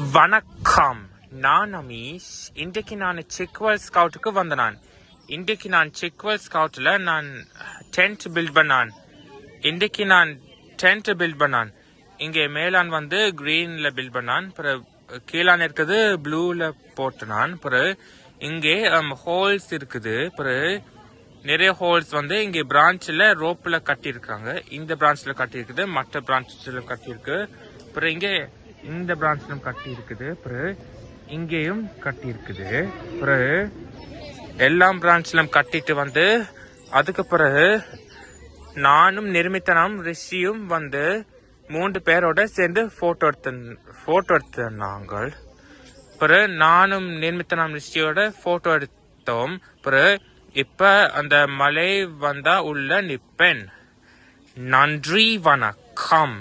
வணக்கம், நான் அமீஷ். இன்றைக்கு நான் செக்வல் ஸ்கவுட்டுக்கு வந்தேன். இன்றைக்கு நான் செக்வல் ஸ்கவுட்டில் நான் டென்ட் பில்ட் பண்ணான். இங்கே மேலான் வந்து கிரீனில் பில்ட் பண்ணான். பிறகு கீழான் இருக்குது ப்ளூவில் போட்டுனான். பிறகு இங்கே ஹோல்ஸ் இருக்குது. பிறகு நிறைய ஹோல்ஸ் வந்து இங்கே பிரான்ச்சில் ரோப்பில் கட்டியிருக்காங்க. இந்த பிரான்ச்சில் கட்டியிருக்குது, மற்ற பிரான்ச்சில் கட்டியிருக்கு. பிறகு இங்கே இந்த பிரான்ச்சிலும் கட்டி இருக்குது. பிறகு இங்கேயும் கட்டி இருக்குது. பிறகு எல்லா பிரான்ச்சிலும் கட்டிட்டு வந்து அதுக்கு பிறகு நானும் நிர்மித்தனும் ரிஷியும் வந்து 3 பேரோட சேர்ந்து போட்டோ எடுத்த நாங்கள். பிறகு நானும் நிர்மித்தனும் ரிஷியோட போட்டோ எடுத்தோம். பிறகு இப்ப அந்த மலை வந்தா உள்ள நிப்பேன். நன்றி, வணக்கம்.